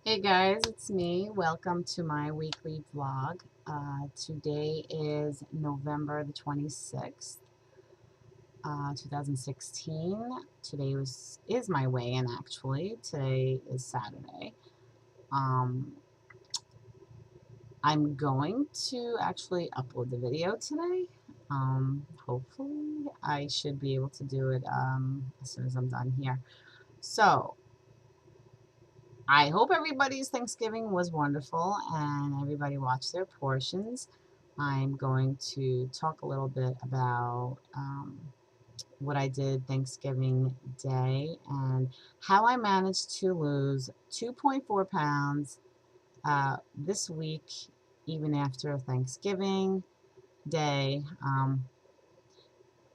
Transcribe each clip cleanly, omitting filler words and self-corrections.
Hey guys, it's me. Welcome to my weekly vlog. Today is November the 26th, 2016. Today is my weigh-in actually. Today is Saturday. Um, I'm going to actually upload the video today. Hopefully I should be able to do it as soon as I'm done here. So, I hope everybody's Thanksgiving was wonderful and everybody watched their portions. I'm going to talk a little bit about what I did Thanksgiving Day and how I managed to lose 2.4 pounds this week, even after Thanksgiving Day.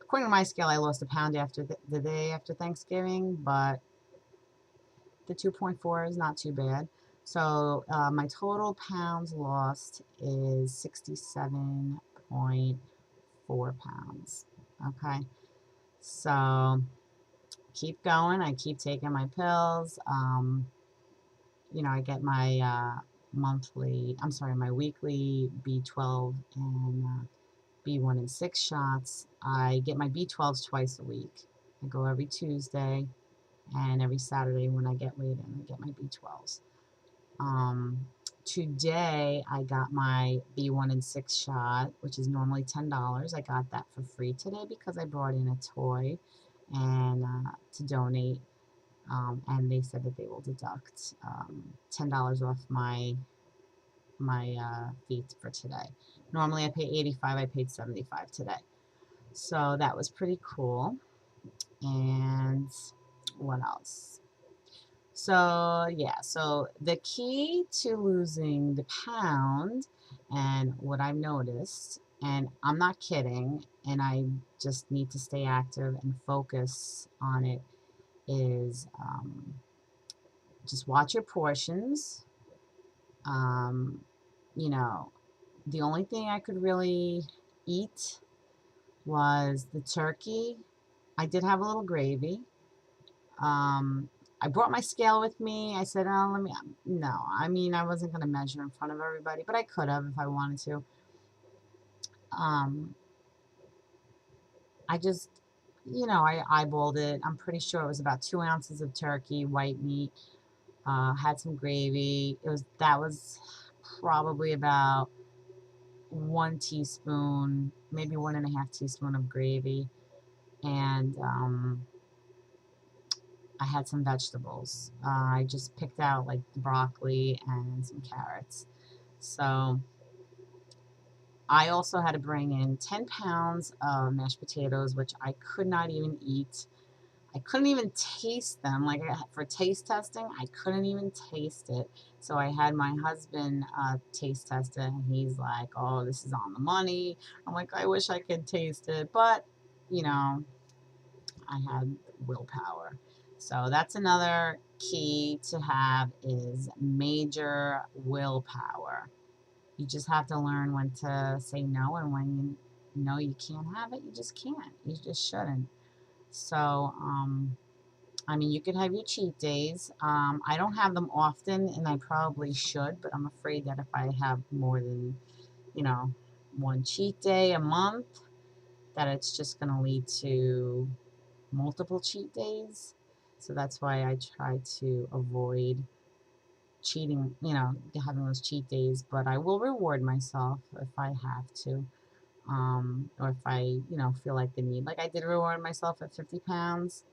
According to my scale, I lost a pound after the day after Thanksgiving, but the 2.4 is not too bad. So my total pounds lost is 67.4 pounds. Okay. So keep going. I keep taking my pills. I get my my weekly B12 and B1 and 6 shots. I get my B12s twice a week. I go every Tuesday and every Saturday when I get weighed in, I get my B12s. Um, Today I got my B1 and 6 shot, which is normally $10. I got that for free today because I brought in a toy and to donate. And they said that they will deduct $10 off my fee for today. Normally I pay 85. I paid 75 today. So that was pretty cool. And what else? So the key to losing the pound and what I've noticed, and I'm not kidding, and I just need to stay active and focus on it, is just watch your portions. Um, you know, the only thing I could really eat was the turkey. I did have a little gravy. Um, I brought my scale with me. I said, oh, let me, no, I mean, I wasn't going to measure in front of everybody, but I could have if I wanted to. Um, I just, I eyeballed it. I'm pretty sure it was about 2 ounces of turkey, white meat, had some gravy. That was probably about 1 teaspoon, maybe 1.5 teaspoon of gravy. And, I had some vegetables. I just picked out like broccoli and some carrots. So I also had to bring in 10 pounds of mashed potatoes, which I could not even eat. I couldn't even taste them. Like for taste testing, I couldn't even taste it. So I had my husband taste test it, and he's like, "Oh, this is on the money." I'm like, "I wish I could taste it," but you know, I had willpower. So that's another key to have is major willpower. You just have to learn when to say no, and when you know you can't have it, you just can't. You just shouldn't. So, I mean, you could have your cheat days. I don't have them often, and I probably should, but I'm afraid that if I have more than, you know, one cheat day a month, that it's just going to lead to multiple cheat days. So that's why I try to avoid cheating, having those cheat days. But I will reward myself if I have to, or if I, feel like the need. Like I did reward myself at 50 pounds.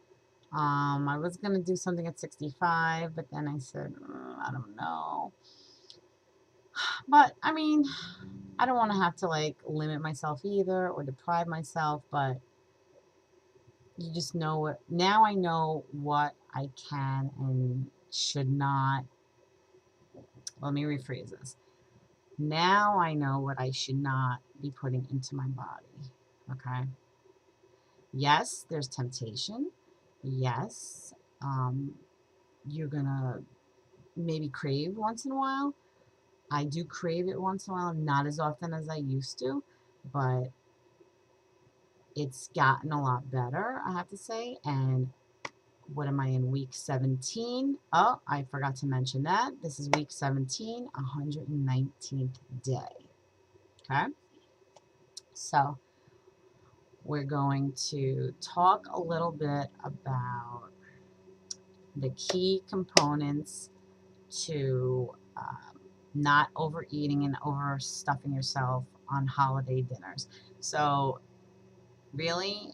I was gonna do something at 65, but then I said, I don't know. But I mean, I don't want to have to like limit myself either or deprive myself, but you just know what, now I know what I can and should not. Let me rephrase this. Now I know what I should not be putting into my body. Okay. Yes, there's temptation. Yes, um, you're gonna maybe crave once in a while. I do crave it once in a while, not as often as I used to, but it's gotten a lot better, I have to say. And What am I in? Week 17. Oh, I forgot to mention that. This is week 17, 119th day. Okay. So we're going to talk a little bit about the key components to not overeating and overstuffing yourself on holiday dinners. So really,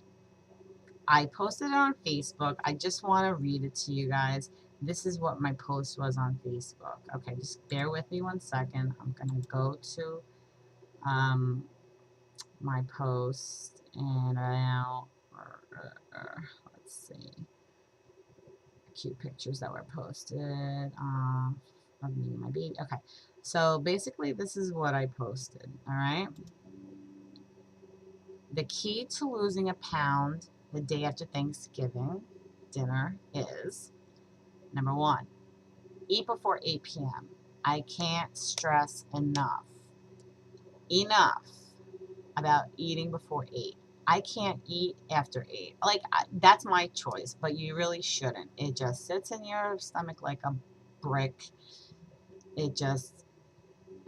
I posted it on Facebook. I just want to read it to you guys. This is what my post was on Facebook. Okay, just bear with me one second. I'm going to go to my post and now, let's see, cute pictures that were posted of me and my baby. Okay, so basically this is what I posted, all right? The key to losing a pound the day after Thanksgiving dinner is, number one, eat before 8 p.m. I can't stress enough about eating before 8. I can't eat after 8. Like, that's my choice, but you really shouldn't. It just sits in your stomach like a brick.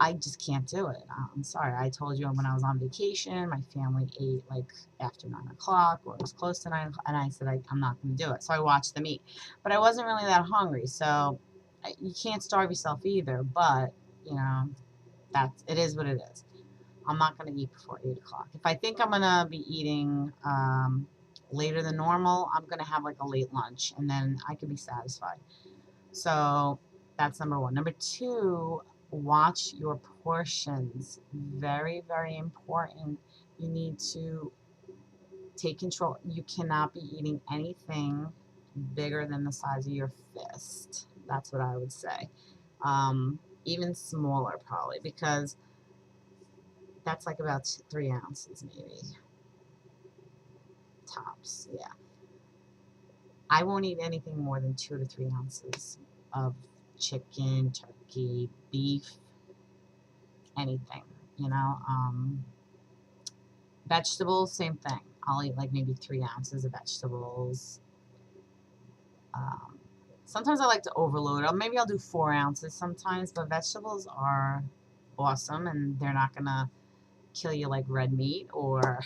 I just can't do it. I'm sorry. I told you when I was on vacation, my family ate like after 9 o'clock or it was close to 9 o'clock, and I said, I'm not going to do it. So I watched them eat. But I wasn't really that hungry, so you can't starve yourself either, but, you know, it is what it is. I'm not going to eat before 8 o'clock. If I think I'm going to be eating later than normal, I'm going to have like a late lunch, and then I can be satisfied. So that's number one. Number two, watch your portions. Very, very important. You need to take control. You cannot be eating anything bigger than the size of your fist. That's what I would say. Even smaller, probably, because that's like about 3 ounces, maybe. Tops, yeah. I won't eat anything more than 2 to 3 ounces of chicken, turkey, beef, anything, you know. Vegetables, same thing. I'll eat like maybe 3 ounces of vegetables. Sometimes I like to overload. Maybe I'll do 4 ounces sometimes, but vegetables are awesome and they're not going to kill you like red meat or,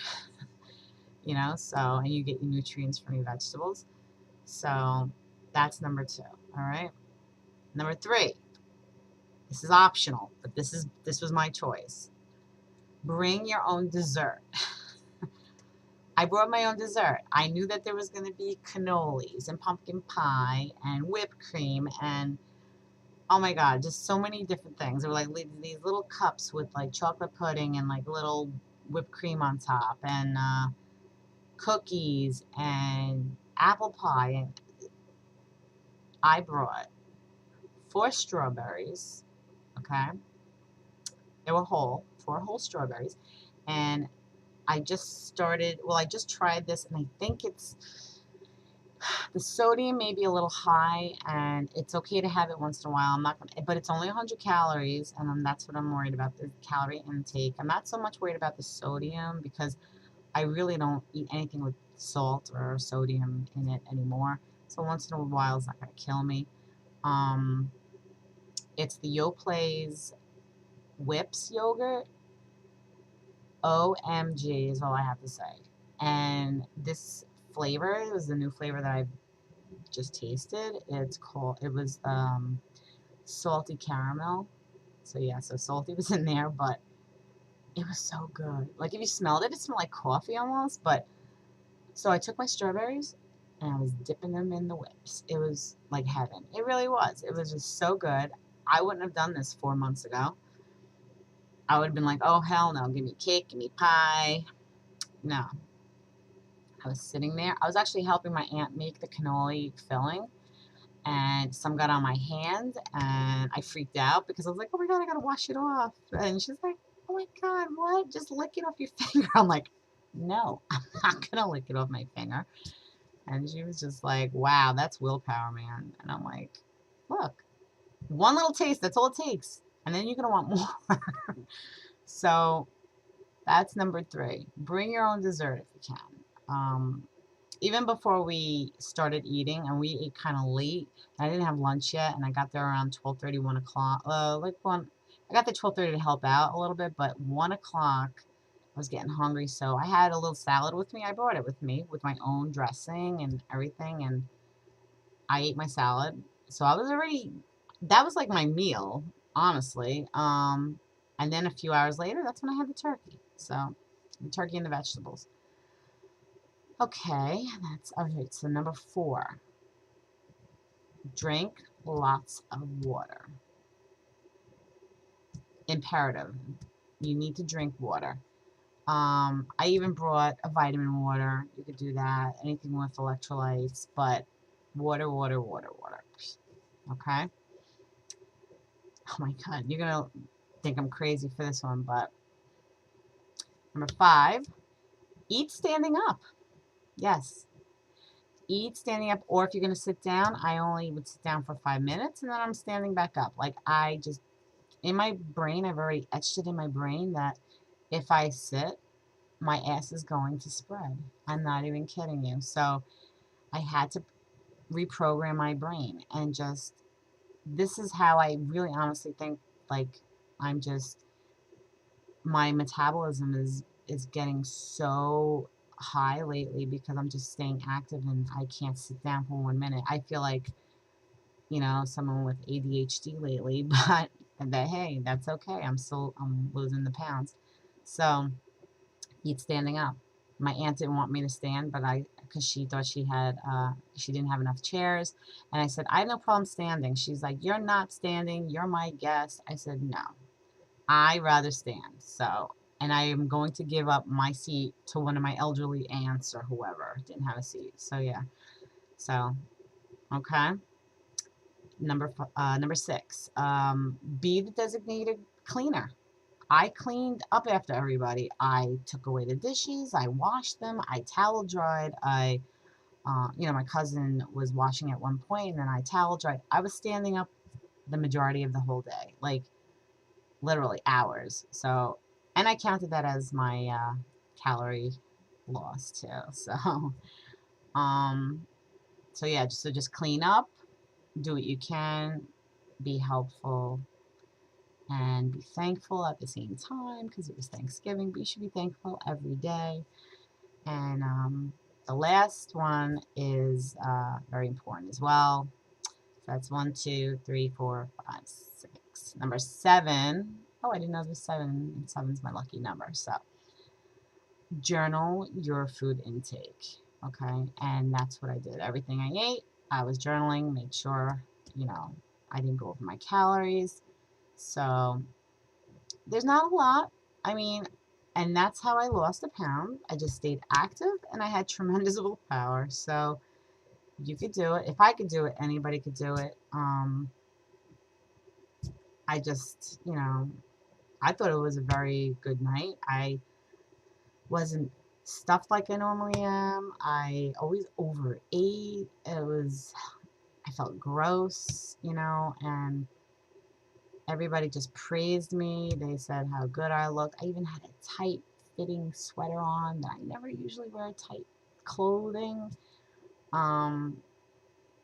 you know, so, and you get your nutrients from your vegetables. So that's number 2, all right? Number 3, this is optional, but this was my choice. Bring your own dessert. I brought my own dessert. I knew that there was going to be cannolis and pumpkin pie and whipped cream and, oh my God, just so many different things. There were like these little cups with like chocolate pudding and like little whipped cream on top and cookies and apple pie. And I brought 4 strawberries, okay? They were whole, 4 whole strawberries. And I just tried this, and I think the sodium may be a little high, and it's okay to have it once in a while. I'm not gonna, but it's only 100 calories, and that's what I'm worried about, the calorie intake. I'm not so much worried about the sodium because I really don't eat anything with salt or sodium in it anymore. So once in a while, it's not gonna kill me. It's the Yoplait's Whips yogurt. OMG is all I have to say. And this flavor was the new flavor that I just tasted. It was salty caramel. So yeah, so salty was in there, but it was so good. Like if you smelled it, it smelled like coffee almost. But so I took my strawberries and I was dipping them in the whips. It was like heaven. It really was. It was just so good. I wouldn't have done this 4 months ago. I would have been like, oh hell no, give me cake, give me pie. No. I was sitting there. I was actually helping my aunt make the cannoli filling, and some got on my hand, and I freaked out because I was like, oh my God, I gotta wash it off. And she's like, oh my God, what? Just lick it off your finger. I'm like, no, I'm not gonna lick it off my finger. And she was just like, wow, that's willpower, man. And I'm like, look, one little taste, that's all it takes. And then you're gonna want more. So that's number 3. Bring your own dessert if you can. even before we started eating, and we ate kind of late. I didn't have lunch yet, and I got there around 12:30, 1 o'clock. Like one, I got there 12:30 to help out a little bit, but 1 o'clock, I was getting hungry, so I had a little salad with me. I brought it with me with my own dressing and everything, and I ate my salad. So I was already, that was like my meal, honestly. And then a few hours later, that's when I had the turkey. So the turkey and the vegetables. Okay, that's all right. So number 4, drink lots of water. Imperative. You need to drink water. I even brought a vitamin water. You could do that. Anything with electrolytes, but water, water, water, water. Okay. Oh my God, you're gonna think I'm crazy for this one, but number 5, eat standing up. Yes, eat standing up, or if you're gonna sit down, I only would sit down for 5 minutes and then I'm standing back up. Like I just, in my brain, I've already etched it in my brain that if I sit, my ass is going to spread. I'm not even kidding you. So I had to reprogram my brain and just, this is how I really honestly think, like, I'm just, my metabolism is getting so high lately because I'm just staying active and I can't sit down for 1 minute. I feel like, someone with ADHD lately, but that, hey, that's okay. I'm losing the pounds. So eat standing up. My aunt didn't want me to stand, but because she thought she didn't have enough chairs. And I said, I have no problem standing. She's like, you're not standing. You're my guest. I said, no, I rather stand. So, and I am going to give up my seat to one of my elderly aunts or whoever didn't have a seat. So yeah. So, okay. Number 6, be the designated cleaner. I cleaned up after everybody. I took away the dishes. I washed them. I towel dried. My cousin was washing at one point, and then I towel dried. I was standing up the majority of the whole day, like literally hours. So, and I counted that as my calorie loss too. So, um, so yeah, just clean up, do what you can, be helpful, and be thankful at the same time because it was Thanksgiving. But you should be thankful every day. And the last one is very important as well. So that's 1, 2, 3, 4, 5, 6. Number 7. Oh, I didn't know there was 7. And 7's my lucky number. So journal your food intake. Okay, and that's what I did. Everything I ate, I was journaling. Made sure, I didn't go over my calories. So there's not a lot. I mean, and that's how I lost a pound. I just stayed active and I had tremendous willpower. So you could do it. If I could do it, anybody could do it. I just, I thought it was a very good night. I wasn't stuffed like I normally am. I always overate. I felt gross, and everybody just praised me. They said how good I looked. I even had a tight fitting sweater on that I never usually wear tight clothing. Um,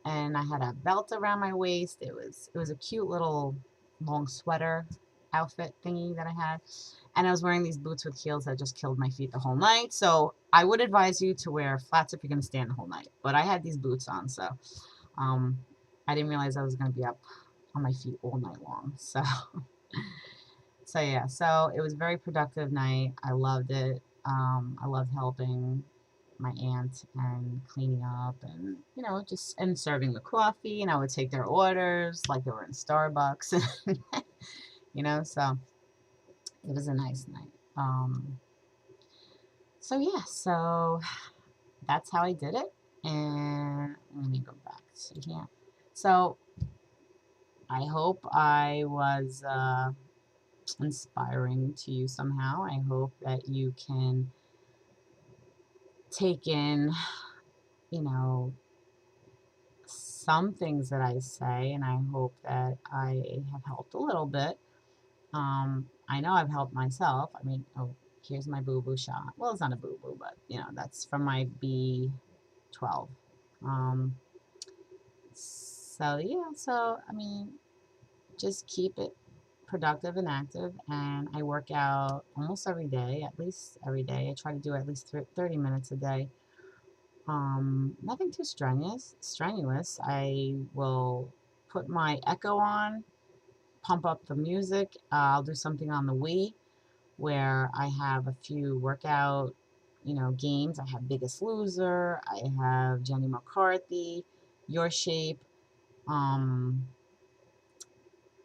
and I had a belt around my waist. It was a cute little long sweater outfit thingy that I had. And I was wearing these boots with heels that just killed my feet the whole night. So I would advise you to wear flats if you're going to stand the whole night. But I had these boots on, so um, I didn't realize I was going to be up on my feet all night long. So So yeah, so it was a very productive night. I loved it. I loved helping my aunt and cleaning up and just and serving the coffee, and I would take their orders like they were in Starbucks. So it was a nice night. So yeah, so that's how I did it. And let me go back to here. So I hope I was inspiring to you somehow. I hope that you can take in, you know, some things that I say, and I hope that I have helped a little bit. I know I've helped myself. I mean, oh, here's my boo boo shot. Well, it's not a boo boo, but that's from my B12 12. Um, so yeah, so I mean, just keep it productive and active. And I work out almost every day, at least every day. I try to do at least 30 minutes a day. Nothing too strenuous. I will put my Echo on, pump up the music. I'll do something on the Wii where I have a few workout, games. I have Biggest Loser. I have Jenny McCarthy, Your Shape. Um,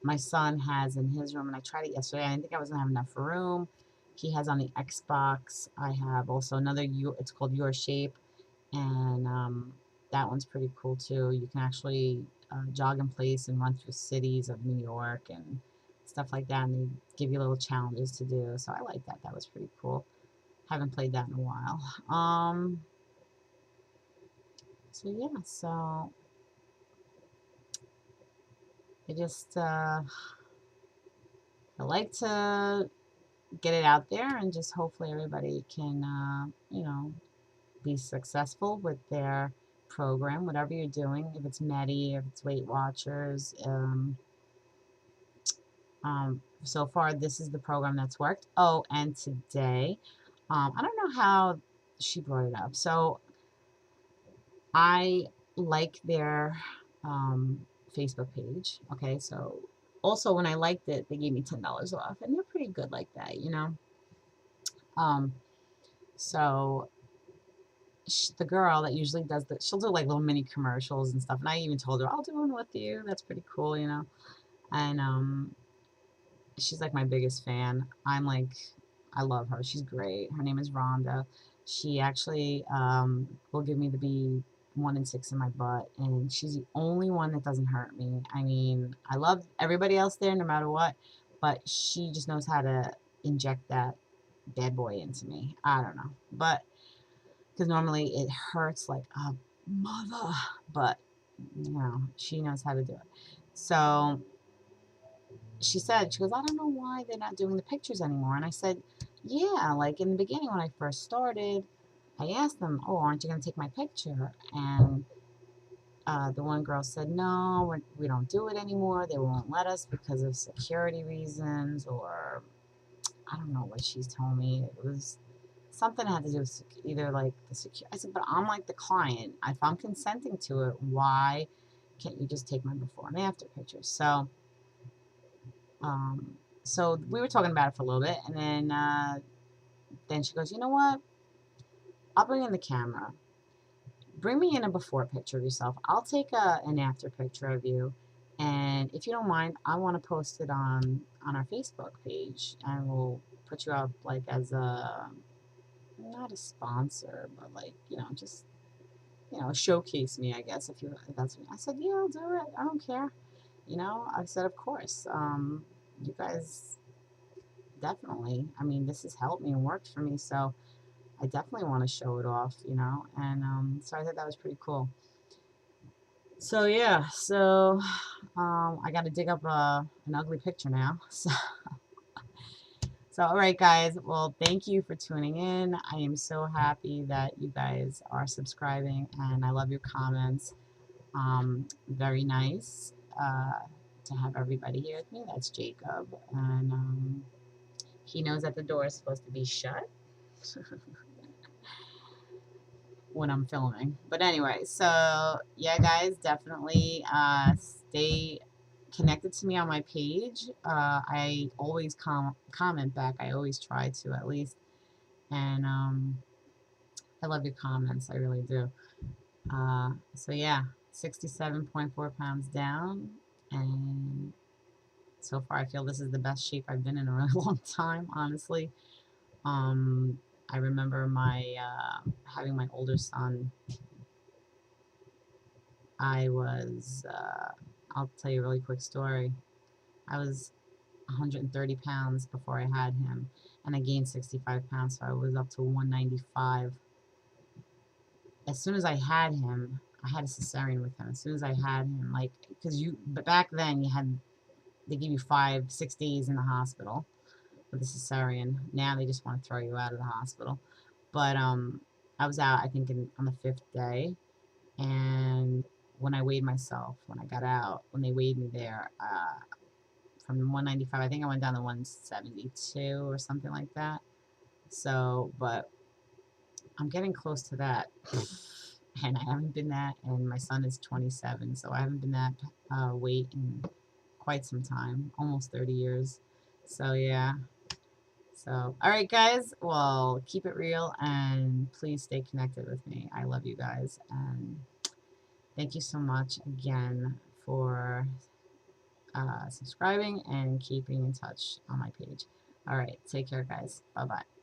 my son has in his room, and I tried it yesterday. I didn't think I was gonna have enough room. He has on the Xbox. I have also another. It's called Your Shape, and that one's pretty cool too. You can actually jog in place and run through cities of New York and stuff like that, and they give you little challenges to do. So I like that. That was pretty cool. Haven't played that in a while. So yeah, so I just I like to get it out there and just hopefully everybody can be successful with their program, whatever you're doing, if it's Medi, if it's Weight Watchers. So far, this is the program that's worked. Oh, and today, I don't know how she brought it up. So I like their Facebook page. Okay, so also when I liked it, they gave me $10 off, and they're pretty good like that. Um, so the girl that usually does she'll do like little mini commercials and stuff. And I even told her, I'll do one with you. That's pretty cool. And she's like my biggest fan. I love her. She's great. Her name is Rhonda. She actually will give me the B1 and 6 in my butt, and she's the only one that doesn't hurt me. I mean, I love everybody else there, no matter what, but she just knows how to inject that bad boy into me. I don't know, but because normally it hurts like a mother, but she knows how to do it. So she goes, I don't know why they're not doing the pictures anymore. And I said, yeah, like in the beginning when I first started, I asked them, oh, aren't you going to take my picture? And the one girl said, no, we don't do it anymore. They won't let us because of security reasons, or I don't know what she's told me. It was something that had to do with either like the security. I said, but I'm like the client. If I'm consenting to it, why can't you just take my before and after pictures? Um, so we were talking about it for a little bit, and then she goes, you know what? I'll bring in the camera. Bring me in a before picture of yourself. I'll take an after picture of you, and if you don't mind, I want to post it on our Facebook page, and we'll put you up like as a not a sponsor, but like just showcase me, I guess if that's me. I said, yeah, I'll do it. I don't care. I said, of course. You guys definitely. I mean, this has helped me and worked for me, so I definitely want to show it off. And so I thought that was pretty cool. So yeah, so I got to dig up an ugly picture now. So all right, guys. Well, thank you for tuning in. I am so happy that you guys are subscribing, and I love your comments. Very nice to have everybody here with me. That's Jacob, and he knows that the door is supposed to be shut when I'm filming. But anyway, so yeah, guys, definitely stay connected to me on my page. I always comment back. I always try to at least, and I love your comments. I really do. So yeah, 67.4 pounds down, and so far I feel this is the best shape I've been in a really long time, honestly. Um, I remember my having my older son. I was, I'll tell you a really quick story. I was 130 pounds before I had him, and I gained 65 pounds, so I was up to 195. As soon as I had him, I had a cesarean with him. As soon as I had him, like, but back then they give you 5, 6 days in the hospital with a cesarean. Now they just want to throw you out of the hospital. But I was out, I think, on the 5th day. And when I weighed myself, when I got out, when they weighed me there, from 195, I think I went down to 172 or something like that. So, but I'm getting close to that. And I haven't been that, and my son is 27, so I haven't been that weight in quite some time, almost 30 years. So, yeah. So, all right, guys. Well, keep it real and please stay connected with me. I love you guys. And thank you so much again for subscribing and keeping in touch on my page. All right. Take care, guys. Bye bye.